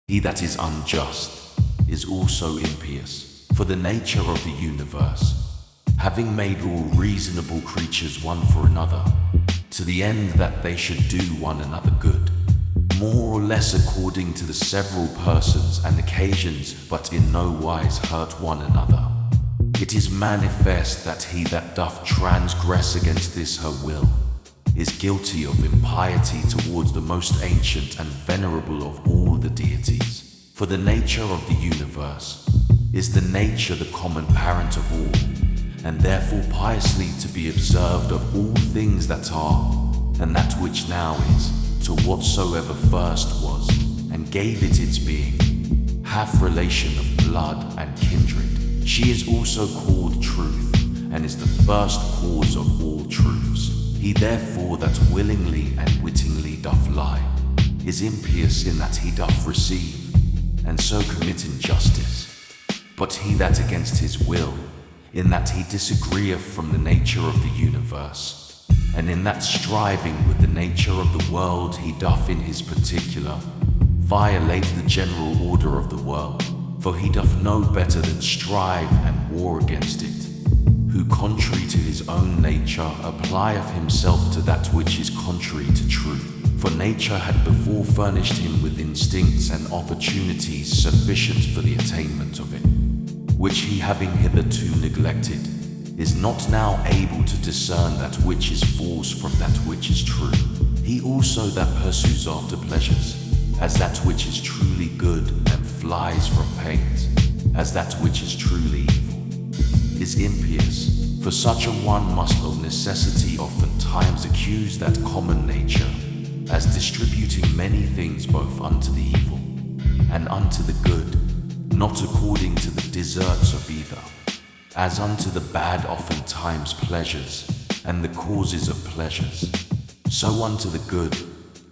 He that is unjust is also impious. For the nature of the universe, having made all reasonable creatures one for another, to the end that they should do one another good, more or less according to the several persons and occasions, but in no wise hurt one another. It is manifest that he that doth transgress against this her will is guilty of impiety towards the most ancient and venerable of all the deities. For the nature of the universe is the nature the common parent of all, and therefore piously to be observed of all things that are, and that which now is, to whatsoever first was, and gave it its being, hath relation of blood and kindred. She is also called truth, and is the first cause of all truths. He therefore that willingly and wittingly doth lie, is impious in that he doth receive, and so commit injustice. But he that against his will, in that he disagreeth from the nature of the universe, and in that striving with the nature of the world he doth in his particular, violate the general order of the world, for he doth know better than strive and war against it, who contrary to his own nature applieth himself to that which is contrary to truth. For nature had before furnished him with instincts and opportunities sufficient for the attainment of it, which he having hitherto neglected, is not now able to discern that which is false from that which is true. He also that pursues after pleasures, as that which is truly good, and flies from pains, as that which is truly evil, is impious. For such a one must of necessity oftentimes accuse that common nature, as distributing many things both unto the evil and unto the good, not according to the deserts of either, as unto the bad oftentimes pleasures, and the causes of pleasures, so unto the good,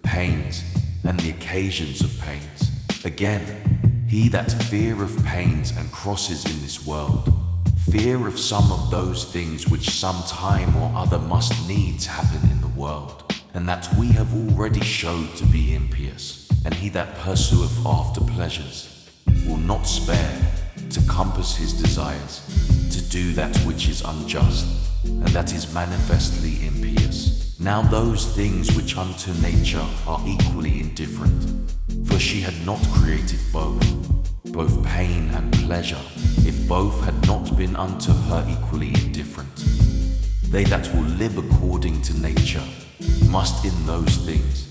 pains, and the occasions of pains. Again, he that feareth pains and crosses in this world, fear of some of those things which some time or other must needs happen in the world, and that we have already showed to be impious. And he that pursueth after pleasures will not spare to compass his desires, to do that which is unjust, and that is manifestly impious. Now those things which unto nature are equally indifferent, for she had not created both pain and pleasure, if both had not been unto her equally indifferent. They that will live according to nature must in those things,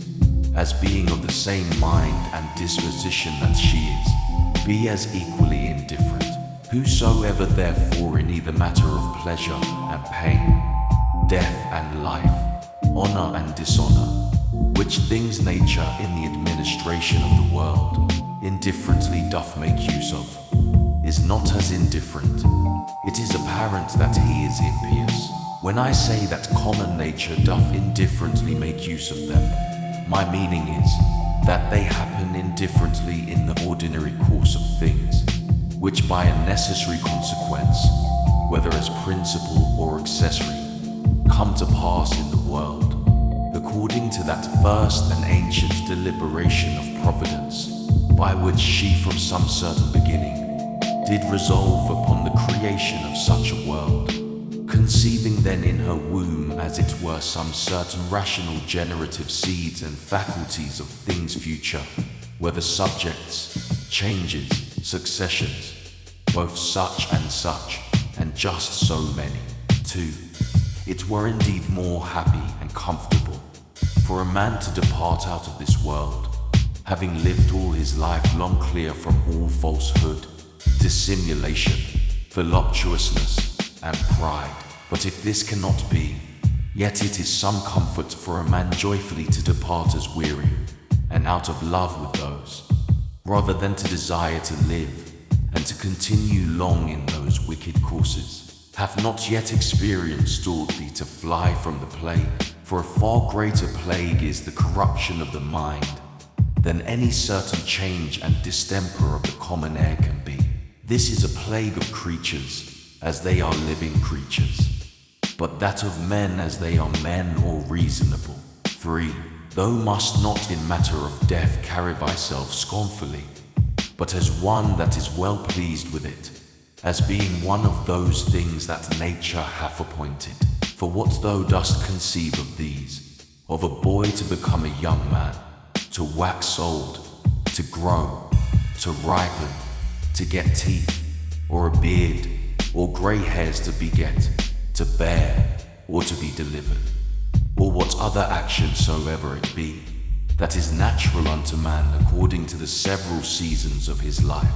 as being of the same mind and disposition that she is, be as equally indifferent. Whosoever therefore in either matter of pleasure and pain, death and life, honor and dishonor, which things nature in the administration of the world indifferently doth make use of, is not as indifferent. It is apparent that he is impious. When I say that common nature doth indifferently make use of them, my meaning is that they happen indifferently in the ordinary course of things, which by a necessary consequence, whether as principal or accessory, come to pass in the world, according to that first and ancient deliberation of providence, by which she from some certain beginning did resolve upon the creation of such a world, conceiving then in her womb as it were some certain rational generative seeds and faculties of things future, whether subjects, changes, successions, both such, and just so many. 2. It were indeed more happy and comfortable for a man to depart out of this world, having lived all his life long clear from all falsehood, dissimulation, voluptuousness, and pride. But if this cannot be, yet it is some comfort for a man joyfully to depart as weary, and out of love with those, rather than to desire to live, and to continue long in those wicked courses. Hath not yet experience taught thee to fly from the plague, for a far greater plague is the corruption of the mind, than any certain change and distemper of the common air can be. This is a plague of creatures, as they are living creatures, but that of men as they are men or reasonable. 3. Thou must not in matter of death carry thyself scornfully, but as one that is well pleased with it, as being one of those things that nature hath appointed. For what thou dost conceive of these, of a boy to become a young man, to wax old, to grow, to ripen, to get teeth, or a beard, or grey hairs to beget, to bear, or to be delivered, or what other action soever it be, that is natural unto man according to the several seasons of his life,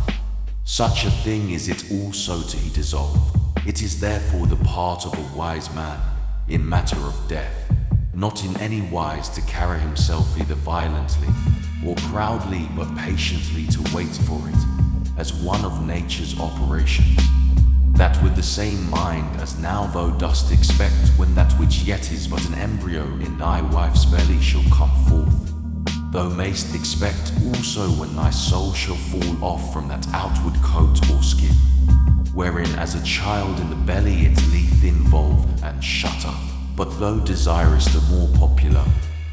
such a thing is it also to he dissolve. It is therefore the part of a wise man, in matter of death, not in any wise to carry himself either violently, or proudly, but patiently to wait for it, as one of nature's operations, that with the same mind as now thou dost expect, when that which yet is but an embryo in thy wife's belly shall come forth, thou mayst expect also when thy soul shall fall off from that outward coat or skin, wherein as a child in the belly it lieth involved and shut up. But though desirous the more popular,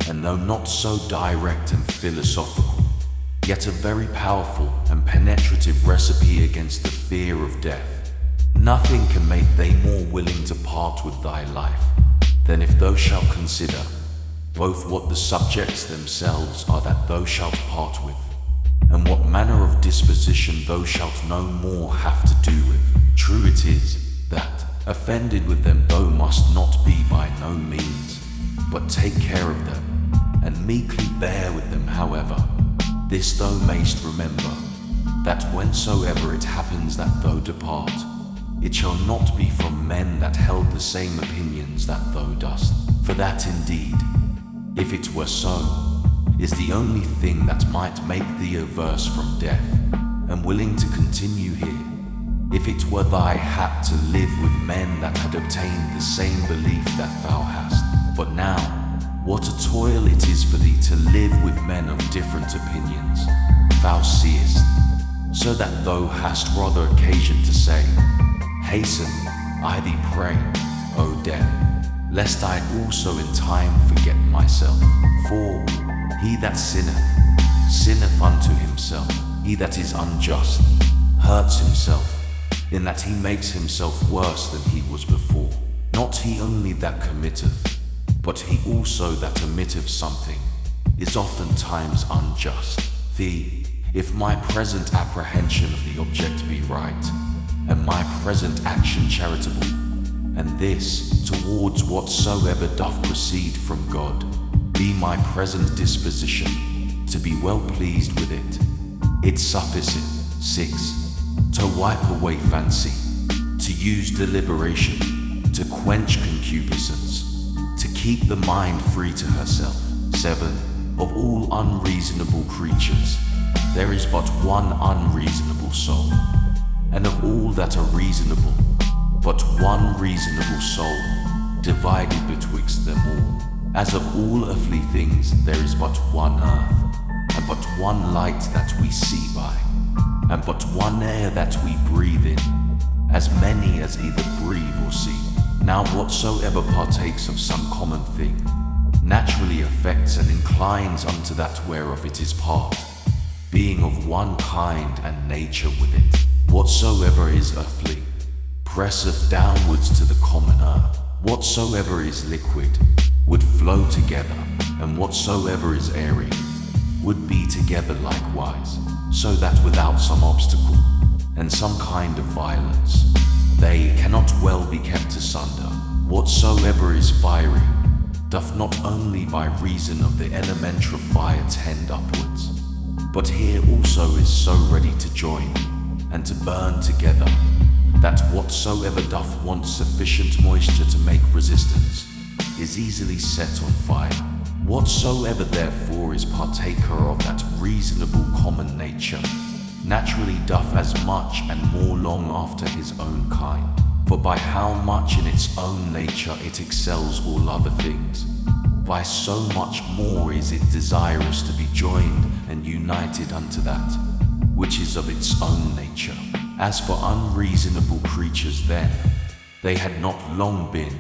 and though not so direct and philosophical, yet a very powerful and penetrative recipe against the fear of death, nothing can make thee more willing to part with thy life, than if thou shalt consider both what the subjects themselves are that thou shalt part with, and what manner of disposition thou shalt no more have to do with. True it is, that, offended with them thou must not be by no means, but take care of them, and meekly bear with them. However, this thou mayst remember, that whensoever it happens that thou depart, it shall not be from men that held the same opinions that thou dost, for that indeed, if it were so, is the only thing that might make thee averse from death, and willing to continue here, if it were thy hap to live with men that had obtained the same belief that thou hast. But now, what a toil it is for thee to live with men of different opinions, thou seest, so that thou hast rather occasion to say, hasten, I thee pray, O death, lest I also in time forget myself. For he that sinneth, sinneth unto himself. He that is unjust, hurts himself, in that he makes himself worse than he was before. Not he only that committeth, but he also that omitteth something, is oftentimes unjust. If my present apprehension of the object be right, and my present action charitable, and this towards whatsoever doth proceed from God, be my present disposition to be well pleased with it, it sufficeth. 6. To wipe away fancy, to use deliberation, to quench concupiscence, to keep the mind free to herself. 7. Of all unreasonable creatures, there is but one unreasonable soul, and of all that are reasonable, but one reasonable soul, divided betwixt them all. As of all earthly things there is but one earth, and but one light that we see by, and but one air that we breathe in, as many as either breathe or see. Now whatsoever partakes of some common thing, naturally affects and inclines unto that whereof it is part, being of one kind and nature with it. Whatsoever is earthly, presseth downwards to the common earth. Whatsoever is liquid, would flow together, and whatsoever is airy, would be together likewise, so that without some obstacle, and some kind of violence, they cannot well be kept asunder. Whatsoever is fiery, doth not only by reason of the elementary fire tend upwards, but here also is so ready to join, and to burn together, that whatsoever doth want sufficient moisture to make resistance, is easily set on fire. Whatsoever therefore is partaker of that reasonable common nature, naturally doth as much and more long after his own kind. For by how much in its own nature it excels all other things, by so much more is it desirous to be joined and united unto that which is of its own nature. As for unreasonable creatures then, they had not long been,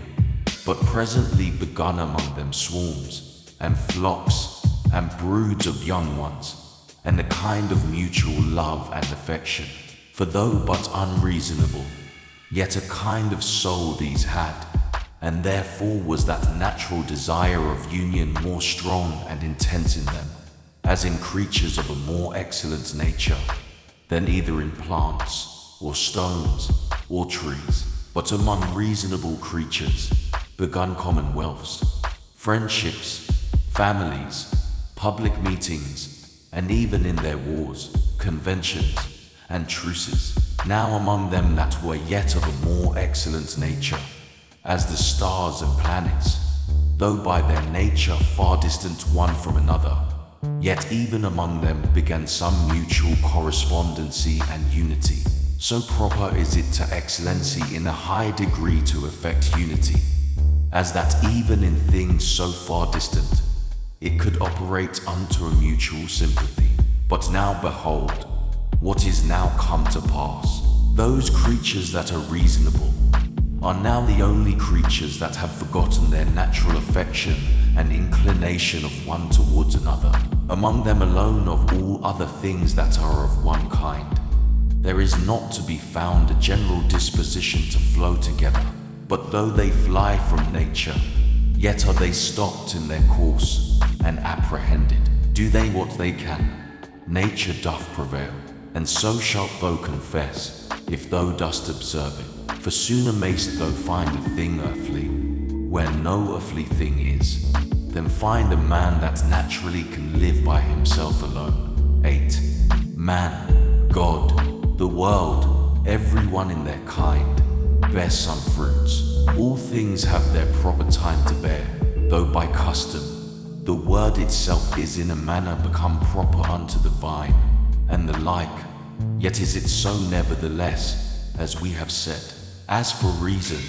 but presently begun among them swarms, and flocks, and broods of young ones, and a kind of mutual love and affection. For though but unreasonable, yet a kind of soul these had, and therefore was that natural desire of union more strong and intense in them, as in creatures of a more excellent nature, than either in plants, or stones, or trees, but among reasonable creatures, begun commonwealths, friendships, families, public meetings, and even in their wars, conventions, and truces, now among them that were yet of a more excellent nature, as the stars and planets, though by their nature far distant one from another, yet even among them began some mutual correspondency and unity. So proper is it to excellency in a high degree to effect unity, as that even in things so far distant, it could operate unto a mutual sympathy. But now behold, what is now come to pass. Those creatures that are reasonable are now the only creatures that have forgotten their natural affection and inclination of one towards another. Among them alone of all other things that are of one kind, there is not to be found a general disposition to flow together. But though they fly from nature, yet are they stopped in their course and apprehended. Do they what they can, nature doth prevail, and so shalt thou confess, if thou dost observe it. For sooner mayst thou find a thing earthly, where no earthly thing is, than find a man that naturally can live by himself alone. 8. Man, God, the world, everyone in their kind, bear some fruits. All things have their proper time to bear, though by custom, the word itself is in a manner become proper unto the vine, and the like, yet is it so nevertheless, as we have said. As for reason,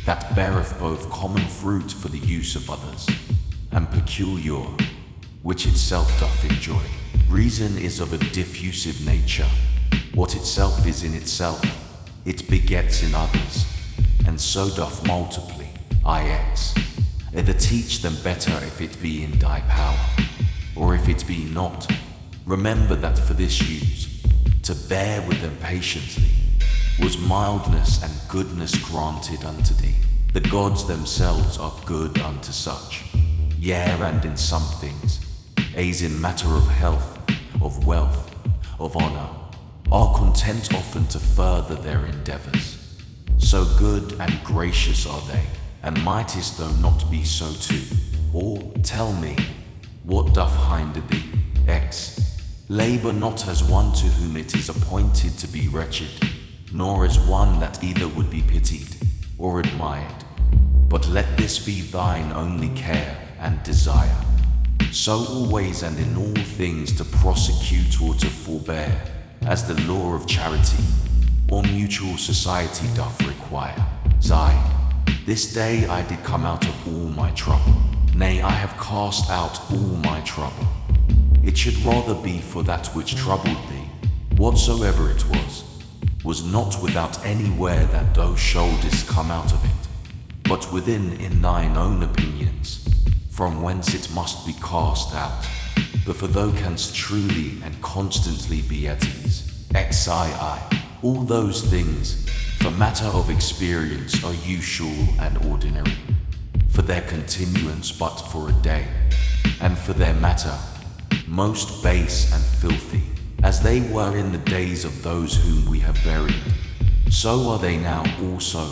that beareth both common fruit for the use of others, and peculiar, which itself doth enjoy. Reason is of a diffusive nature. What itself is in itself, it begets in others, and so doth multiply. Ix. Either teach them better if it be in thy power, or if it be not, remember that for this use, to bear with them patiently, was mildness and goodness granted unto thee. The gods themselves are good unto such, yea, and in some things, as in matter of health, of wealth, of honor, are content often to further their endeavors. So good and gracious are they, and mightest thou not be so too? Or tell me, what doth hinder thee? X. Labor not as one to whom it is appointed to be wretched, nor as one that either would be pitied or admired, but let this be thine only care and desire. So always and in all things to prosecute or to forbear, as the law of charity or mutual society doth require. Zai. This day I did come out of all my trouble, nay, I have cast out all my trouble. It should rather be for that which troubled thee, whatsoever it was not without anywhere that thou shouldest come out of it, but within in thine own opinions, from whence it must be cast out. But for thou canst truly and constantly be at ease. Xii. All those things, for matter of experience, are usual and ordinary, for their continuance but for a day, and for their matter, most base and filthy, as they were in the days of those whom we have buried, so are they now also,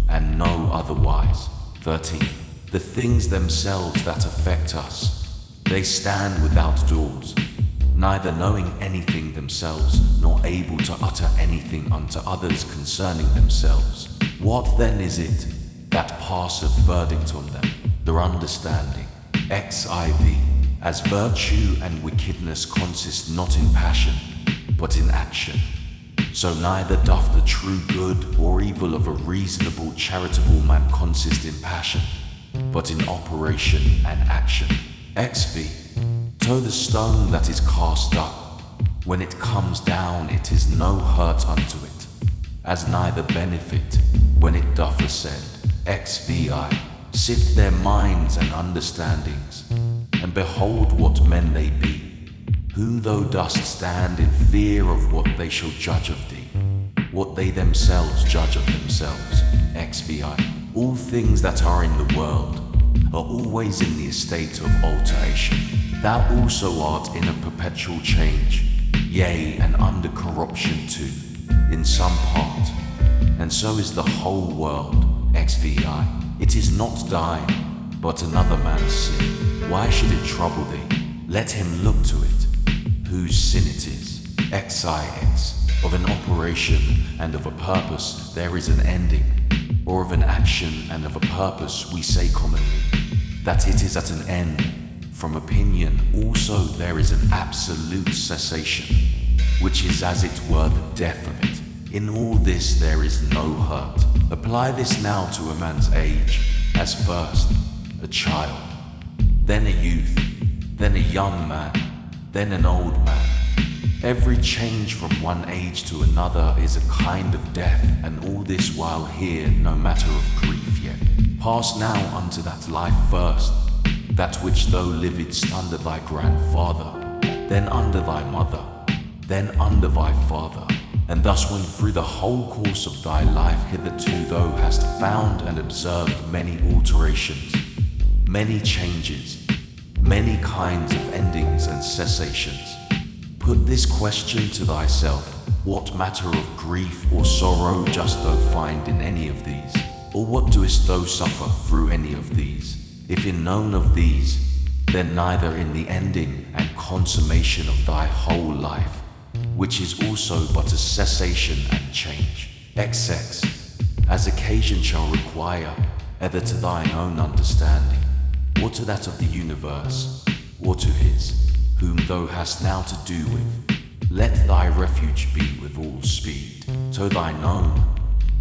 and no otherwise. 13. The things themselves that affect us, they stand without doors, neither knowing anything themselves, nor able to utter anything unto others concerning themselves. What then is it that passeth verdict on them? Their understanding. Xiv. As virtue and wickedness consist not in passion, but in action, so neither doth the true good or evil of a reasonable charitable man consist in passion, but in operation and action. Xv. So the stone that is cast up, when it comes down it is no hurt unto it, as neither benefit when it doth ascend. Xvi. Sift their minds and understandings, and behold what men they be. whom thou dost stand in fear of what they shall judge of thee, what they themselves judge of themselves. XVI. All things that are in the world are always in the estate of alteration. Thou also art in a perpetual change, yea, and under corruption too, in some part, and so is the whole world. XVI. It is not thine, but another man's sin. Why should it trouble thee? Let him look to it, whose sin it is. XIX. Of an operation and of a purpose there is an ending, or of an action and of a purpose we say commonly that it is at an end. From opinion also there is an absolute cessation, which is as it were the death of it. In all this there is no hurt. Apply this now to a man's age, as first a child, then a youth, then a young man, then an old man. Every change from one age to another is a kind of death, and all this while here no matter of grief yet. Pass now unto that life first, that which thou livedst under thy grandfather, then under thy mother, then under thy father. And thus when through the whole course of thy life hitherto thou hast found and observed many alterations, many changes, many kinds of endings and cessations, put this question to thyself: what matter of grief or sorrow dost thou find in any of these? Or what doest thou suffer through any of these? If in none of these, then neither in the ending and consummation of thy whole life, which is also but a cessation and change. XX. As occasion shall require, either to thine own understanding, or to that of the universe, or to his, whom thou hast now to do with, let thy refuge be with all speed, to thine own,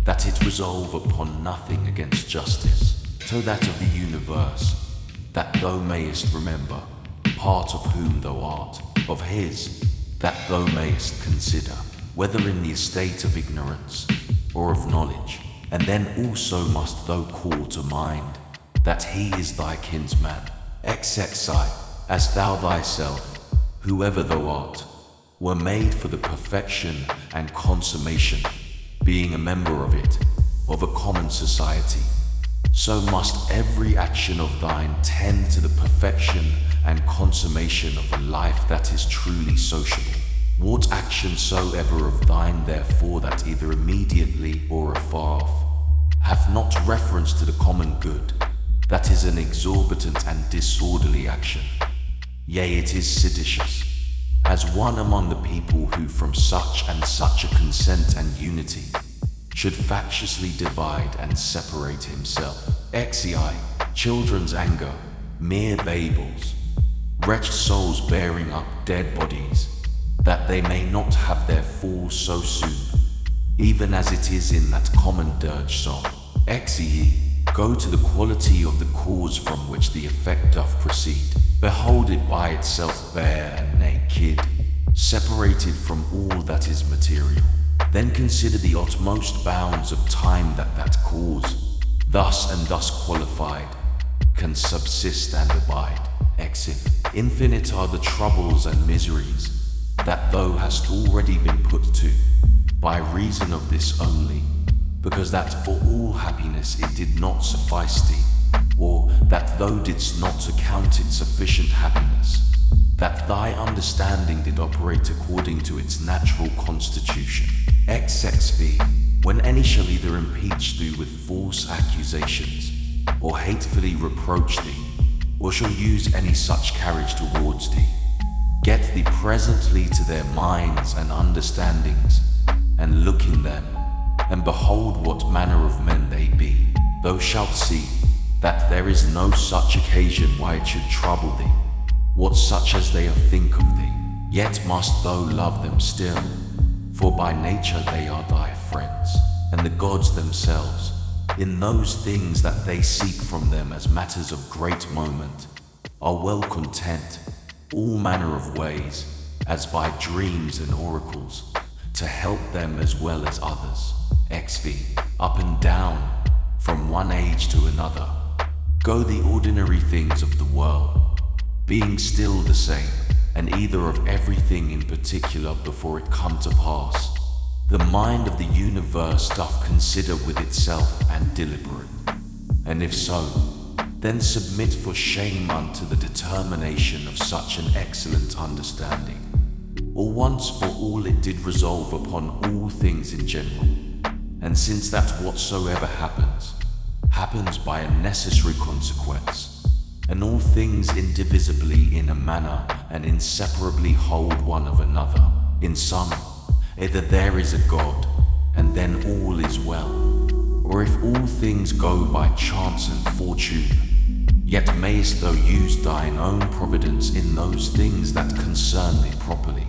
that it resolve upon nothing against justice, to that of the universe, that thou mayest remember, part of whom thou art, of his, that thou mayest consider, whether in the estate of ignorance or of knowledge. And then also must thou call to mind that he is thy kinsman. XXI. As thou thyself, whoever thou art, were made for the perfection and consummation, being a member of it, of a common society, so must every action of thine tend to the perfection and consummation of a life that is truly sociable. What action soever of thine therefore that either immediately or afar off hath not reference to the common good, that is an exorbitant and disorderly action. Yea, it is seditious, as one among the people who from such and such a consent and unity should factiously divide and separate himself. XEI. Children's anger, mere babbles, wretched souls bearing up dead bodies, that they may not have their fall so soon, even as it is in that common dirge song. XE. Go to the quality of the cause from which the effect doth proceed. Behold it by itself bare and naked, separated from all that is material. Then consider the utmost bounds of time that cause, thus and thus qualified, can subsist and abide. Exit. Infinite are the troubles and miseries that thou hast already been put to, by reason of this only, because that for all happiness it did not suffice thee, or that thou didst not account it sufficient happiness, that thy understanding did operate according to its natural constitution. XXV. When any shall either impeach thee with false accusations, or hatefully reproach thee, or shall use any such carriage towards thee, get thee presently to their minds and understandings, and look in them, and behold what manner of men they be. Thou shalt see that there is no such occasion why it should trouble thee, what such as they think of thee. Yet must thou love them still, for by nature they are thy friends, and the gods themselves, in those things that they seek from them as matters of great moment, are well content, all manner of ways, as by dreams and oracles, to help them as well as others. XV. Up and down, from one age to another, go the ordinary things of the world, being still the same, and either of everything in particular before it come to pass. The mind of the universe doth consider with itself and deliberate, and if so, then submit for shame unto the determination of such an excellent understanding. Or once for all it did resolve upon all things in general, and since that whatsoever happens, happens by a necessary consequence, and all things indivisibly in a manner and inseparably hold one of another, in sum, either there is a God, and then all is well, or if all things go by chance and fortune, yet mayst thou use thine own providence in those things that concern thee properly,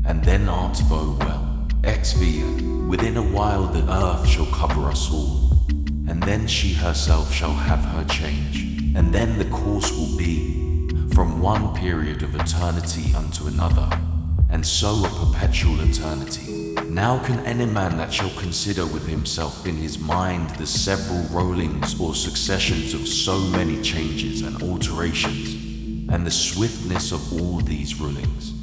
and then art thou well. XV, within a while the earth shall cover us all, and then she herself shall have her change, and then the course will be from one period of eternity unto another, and so a perpetual eternity. Now can any man that shall consider with himself in his mind the several rollings or successions of so many changes and alterations, and the swiftness of all these rulings,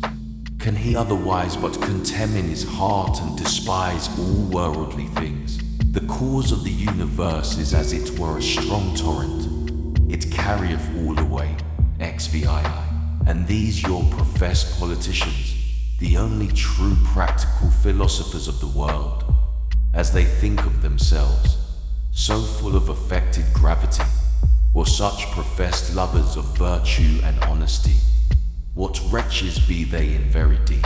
can he otherwise but contemn in his heart and despise all worldly things? The cause of the universe is as it were a strong torrent, it carrieth all away. XVII, and these your professed politicians, the only true practical philosophers of the world, as they think of themselves, so full of affected gravity, or such professed lovers of virtue and honesty, what wretches be they in very deed?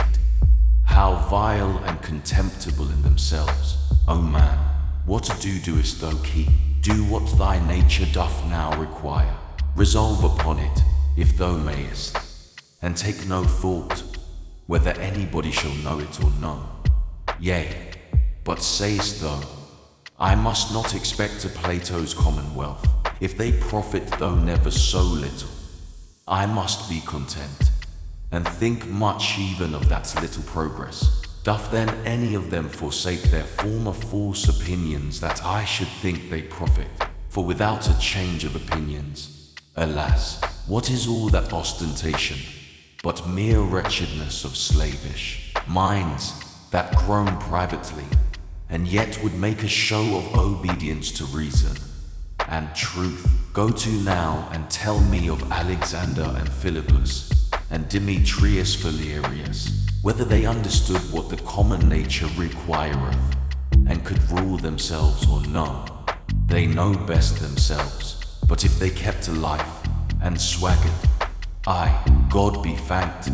How vile and contemptible in themselves! O man, what ado doest thou keep? Do what thy nature doth now require. Resolve upon it, if thou mayest, and take no thought whether anybody shall know it or no. Yea, but sayest thou, I must not expect to Plato's commonwealth, if they profit though never so little. I must be content, and think much even of that little progress. Doth then any of them forsake their former false opinions that I should think they profit? For without a change of opinions, alas, what is all that ostentation, but mere wretchedness of slavish minds that groan privately, and yet would make a show of obedience to reason and truth? Go to now and tell me of Alexander and Philippus and Demetrius Valerius, whether they understood what the common nature requireth, and could rule themselves or no. They know best themselves, but if they kept a life and swaggered, I, God be thanked,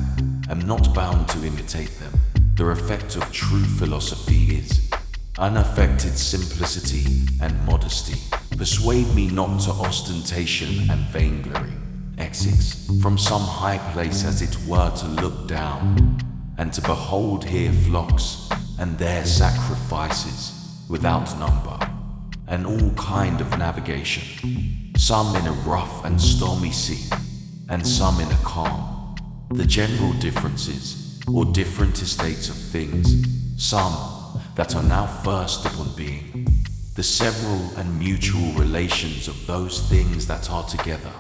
am not bound to imitate them. The effect of true philosophy is unaffected simplicity and modesty. Persuade me not to ostentation and vainglory. Exits from some high place as it were to look down, and to behold here flocks and there sacrifices without number, and all kind of navigation, some in a rough and stormy sea, and some in a calm. The general differences, or different estates of things, some that are now first upon being, the several and mutual relations of those things that are together,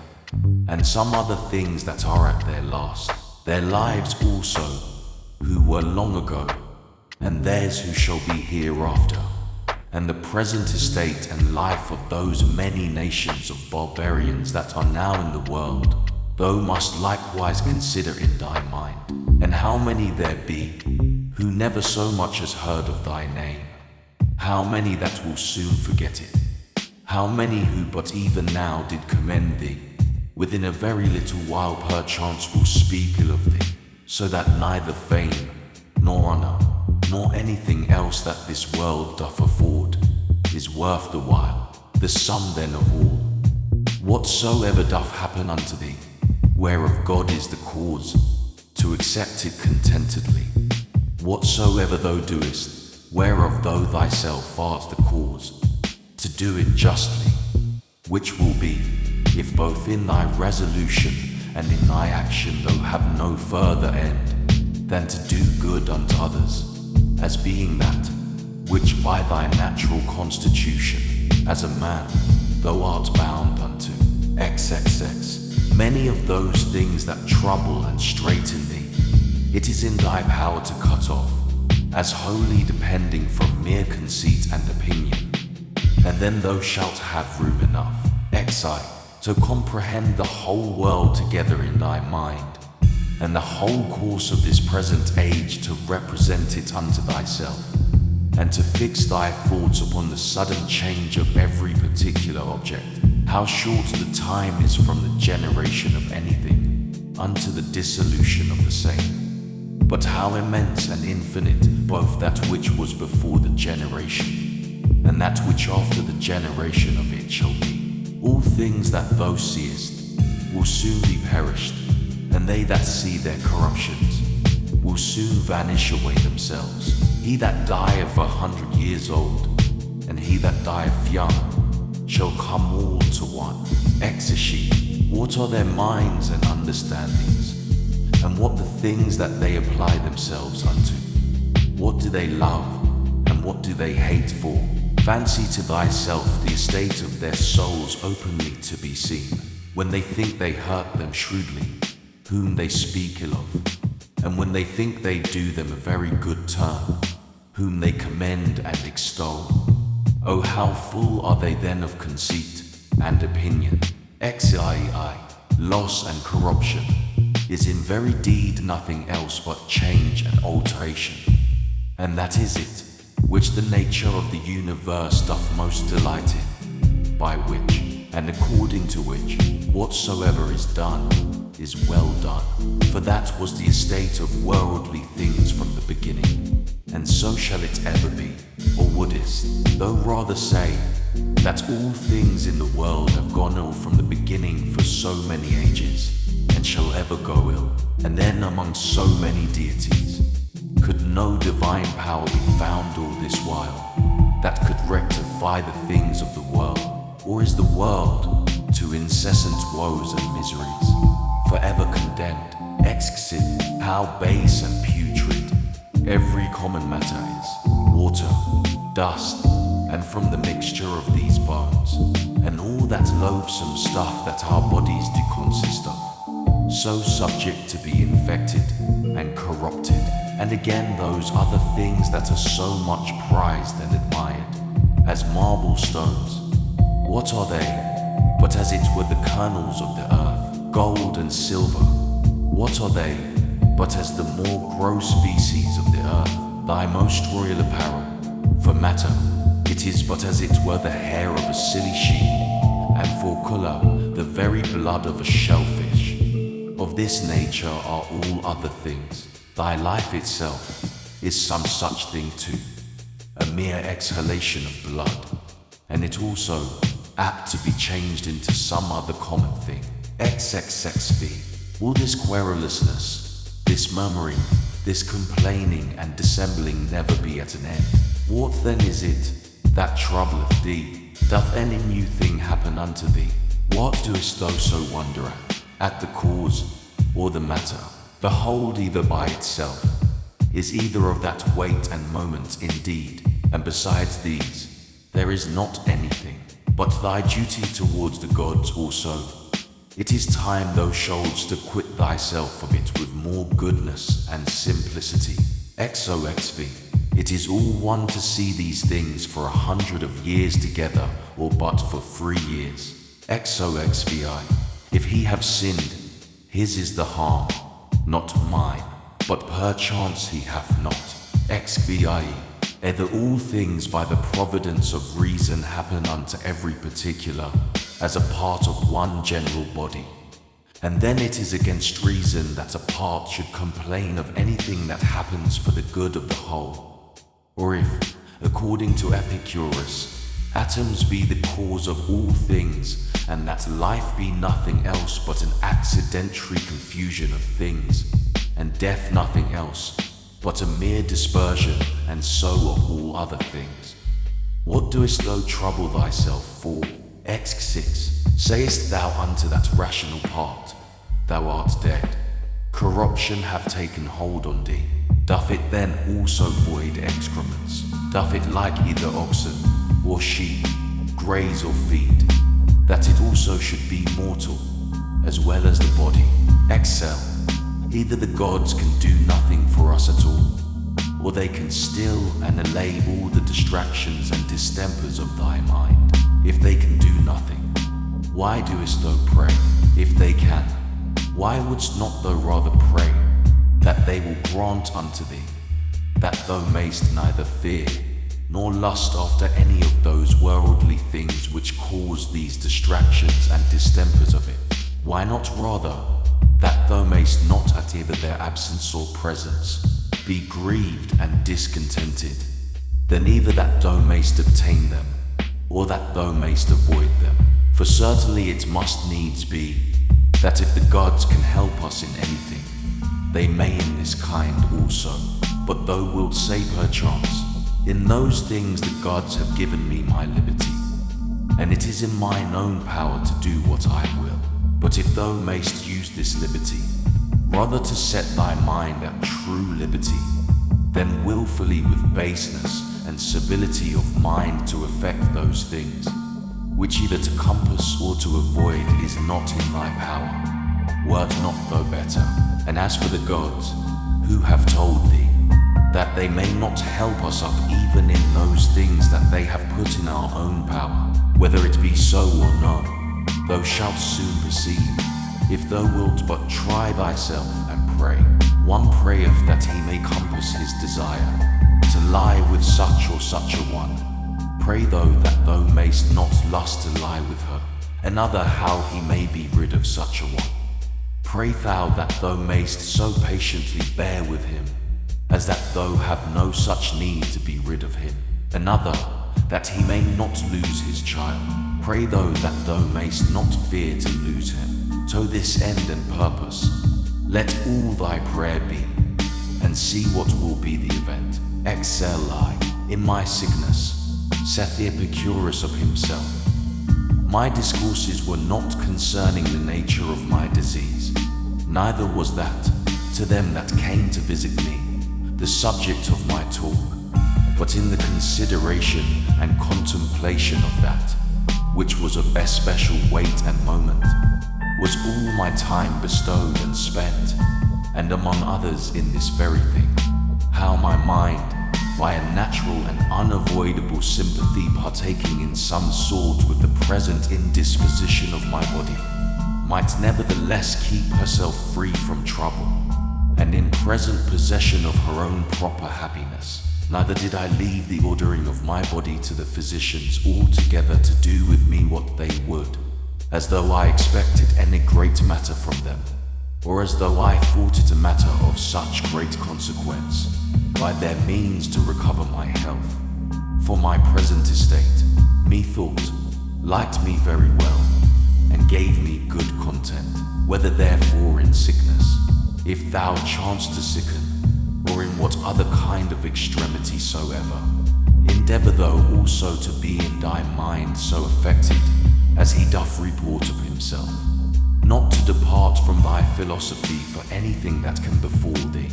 and some other things that are at their last, their lives also, who were long ago, and theirs who shall be hereafter, and the present estate and life of those many nations of barbarians that are now in the world, thou must likewise consider in thy mind, and how many there be who never so much as heard of thy name, how many that will soon forget it, how many who but even now did commend thee, within a very little while perchance will speak ill of thee, so that neither fame, nor honor, nor anything else that this world doth afford, is worth the while. The sum then of all, whatsoever doth happen unto thee, whereof God is the cause, to accept it contentedly. Whatsoever thou doest, whereof thou thyself art the cause, to do it justly, which will be, if both in thy resolution and in thy action thou have no further end than to do good unto others, as being that which by thy natural constitution as a man thou art bound unto. XXX. Many of those things that trouble and straiten thee it is in thy power to cut off, as wholly depending from mere conceit and opinion. And then thou shalt have room enough, Xi, to comprehend the whole world together in thy mind, and the whole course of this present age to represent it unto thyself, and to fix thy thoughts upon the sudden change of every particular object, how short the time is from the generation of anything unto the dissolution of the same, but how immense and infinite both that which was before the generation, and that which after the generation of it shall be. All things that thou seest will soon be perished, and they that see their corruptions will soon vanish away themselves. He that dieth 100 years old, and he that dieth young, shall come all to one. Exeshi, what are their minds and understandings, and what the things that they apply themselves unto? What do they love, and what do they hate for? Fancy to thyself the estate of their souls openly to be seen, when they think they hurt them shrewdly, whom they speak ill of, and when they think they do them a very good turn, whom they commend and extol. Oh, how full are they then of conceit and opinion! Xii, loss and corruption is in very deed nothing else but change and alteration, and that is it which the nature of the universe doth most delight in, by which, and according to which, whatsoever is done is well done. For that was the estate of worldly things from the beginning, and so shall it ever be. Or wouldest thou rather say that all things in the world have gone ill from the beginning for so many ages, and shall ever go ill? And then among so many deities, could no divine power be found all this while, that could rectify the things of the world? Or is the world to incessant woes and miseries, forever condemned? Exquisite, how base and putrid every common matter is, water, dust, and from the mixture of these bones, and all that loathsome stuff that our bodies do consist of, so subject to be infected and corrupted. And again those other things that are so much prized and admired, as marble stones, what are they but as it were the kernels of the earth? Gold and silver, what are they but as the more gross species of the earth? Thy most royal apparel, for matter, it is but as it were the hair of a silly sheep, and for colour, the very blood of a shellfish. Of this nature are all other things. Thy life itself is some such thing too, a mere exhalation of blood, and it also apt to be changed into some other common thing. XXXV. Will this querulousness, this murmuring, this complaining and dissembling never be at an end? What then is it that troubleth thee? Doth any new thing happen unto thee? What doest thou so wonder at the cause or the matter? Behold, either by itself is either of that weight and moment indeed, and besides these there is not anything but thy duty towards the gods also. It is time thou shouldst acquit thyself of it with more goodness and simplicity. XOXV. It is all one to see these things for 100 of years together, or but for 3 years. XOXVI. If he have sinned, his is the harm, not mine, but perchance he hath not. XVI. Either all things by the providence of reason happen unto every particular, as a part of one general body. And then it is against reason that a part should complain of anything that happens for the good of the whole. Or if, according to Epicurus, atoms be the cause of all things, and that life be nothing else but an accidentary confusion of things, and death nothing else but a mere dispersion and so of all other things. What doest thou trouble thyself for? X6. Sayest thou unto that rational part, thou art dead, corruption hath taken hold on thee? Doth it then also void excrements? Doth it like either oxen or sheep graze or feed, that it also should be mortal, as well as the body? Excel. Either the gods can do nothing for us at all, or they can still and allay all the distractions and distempers of thy mind. If they can do nothing, why doest thou pray? If they can, why wouldst not thou rather pray that they will grant unto thee, that thou mayst neither fear nor lust after any of those worldly things which cause these distractions and distempers of it? Why not rather that thou mayst not at either their absence or presence be grieved and discontented, than either that thou mayst obtain them, or that thou mayst avoid them? For certainly it must needs be, that if the gods can help us in anything, they may in this kind also. But thou wilt say perchance, in those things the gods have given me my liberty, and it is in mine own power to do what I will. But if thou mayst use this liberty, rather to set thy mind at true liberty, than wilfully with baseness and servility of mind to effect those things, which either to compass or to avoid is not in thy power, wert not thou better? And as for the gods, who have told thee that they may not help us up even in those things that they have put in our own power, whether it be so or no, thou shalt soon perceive, if thou wilt but try thyself and pray. One prayeth that he may compass his desire, to lie with such or such a one. Pray thou that thou mayst not lust to lie with her. Another how he may be rid of such a one. Pray thou that thou mayst so patiently bear with him, as that thou have no such need to be rid of him. Another, that he may not lose his child. Pray thou that thou mayst not fear to lose him. To this end and purpose, let all thy prayer be, and see what will be the event. Excel I, in my sickness, saith the Epicurus of himself. My discourses were not concerning the nature of my disease, neither was that, to them that came to visit me, the subject of my talk, but in the consideration and contemplation of that, which was of especial weight and moment, was all my time bestowed and spent, and among others in this very thing, how my mind, by a natural and unavoidable sympathy partaking in some sort with the present indisposition of my body, might nevertheless keep herself free from trouble, and in present possession of her own proper happiness. Neither did I leave the ordering of my body to the physicians altogether to do with me what they would, as though I expected any great matter from them, or as though I thought it a matter of such great consequence, by their means to recover my health. For my present estate, methought, liked me very well, and gave me good content. Whether therefore in sickness, if thou chance to sicken, or in what other kind of extremity soever, endeavour thou also to be in thy mind so affected, as he doth report of himself, not to depart from thy philosophy for anything that can befall thee,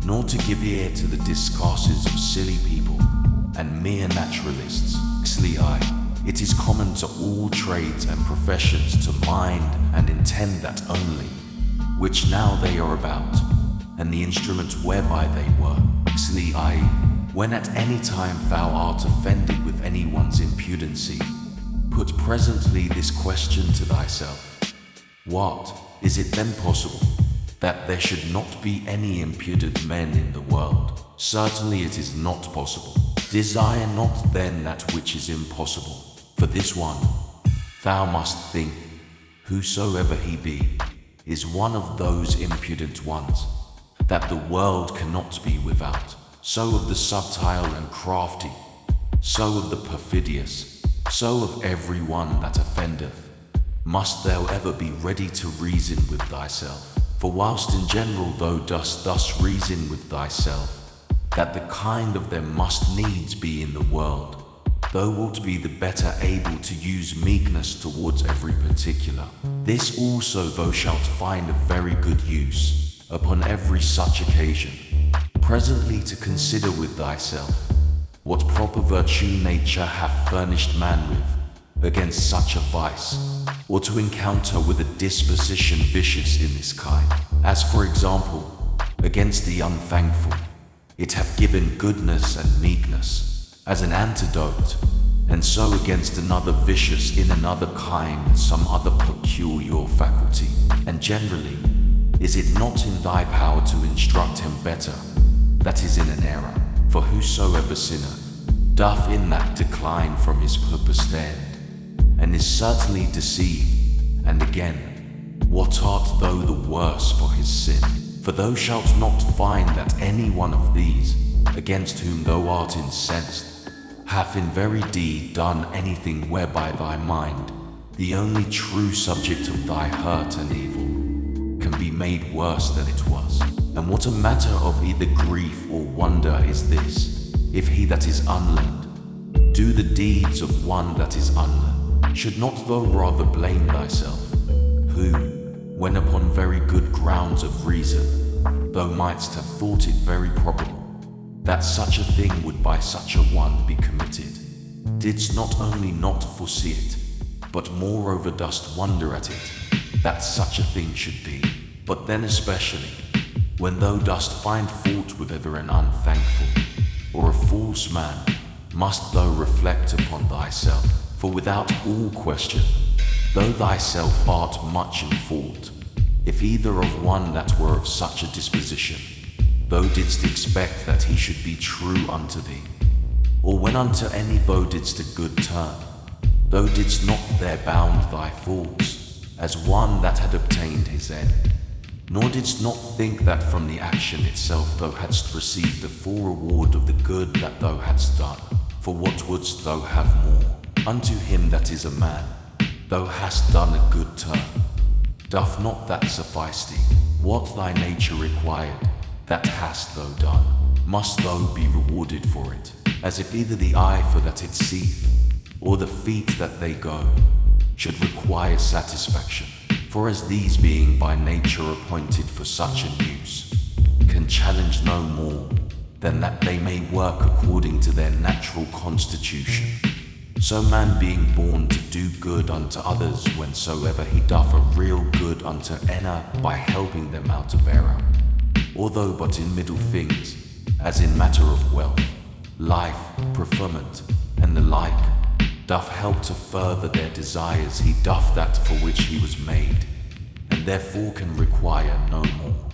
nor to give ear to the discourses of silly people and mere naturalists. It is common to all trades and professions to mind and intend that only, which now they are about, and the instrument whereby they were. When at any time thou art offended with anyone's impudency, put presently this question to thyself: what, is it then possible that there should not be any impudent men in the world? Certainly it is not possible. Desire not then that which is impossible. For this one, thou must think, whosoever he be, is one of those impudent ones, that the world cannot be without. So of the subtile and crafty, so of the perfidious, so of every one that offendeth, must thou ever be ready to reason with thyself. For whilst in general thou dost thus reason with thyself, that the kind of them must needs be in the world, thou wilt be the better able to use meekness towards every particular. This also thou shalt find of very good use, upon every such occasion, presently to consider with thyself, what proper virtue nature hath furnished man with, against such a vice, or to encounter with a disposition vicious in this kind. as for example, against the unthankful, it hath given goodness and meekness, as an antidote, and so against another vicious in another kind some other peculiar faculty. And generally, is it not in thy power to instruct him better, that is in an error? For whosoever sinneth, doth in that decline from his purpose stand, and is certainly deceived. And again, what art thou the worse for his sin? For thou shalt not find that any one of these, against whom thou art incensed, hath in very deed done anything whereby thy mind, the only true subject of thy hurt and evil, can be made worse than it was. And what a matter of either grief or wonder is this, if he that is unlearned do the deeds of one that is unlearned? Should not thou rather blame thyself, who, when upon very good grounds of reason, thou mightst have thought it very probable that such a thing would by such a one be committed, didst not only not foresee it, but moreover dost wonder at it, that such a thing should be? But then especially, when thou dost find fault with either an unthankful or a false man, must thou reflect upon thyself, for without all question, thou thyself art much in fault, if either of one that were of such a disposition, thou didst expect that he should be true unto thee, or when unto any thou didst a good turn, thou didst not there bound thy faults, as one that had obtained his end, nor didst not think that from the action itself thou hadst received the full reward of the good that thou hadst done. For what wouldst thou have more? Unto him that is a man, thou hast done a good turn. Doth not that suffice thee? What thy nature required, that hast thou done. Must thou be rewarded for it, as if either the eye for that it seeth, or the feet that they go, should require satisfaction. For as these being by nature appointed for such an use, can challenge no more, than that they may work according to their natural constitution, so man being born to do good unto others whensoever he doth a real good unto any by helping them out of error, although but in middle things, as in matter of wealth, life, preferment, and the like, doth help to further their desires, he doth that for which he was made, and therefore can require no more.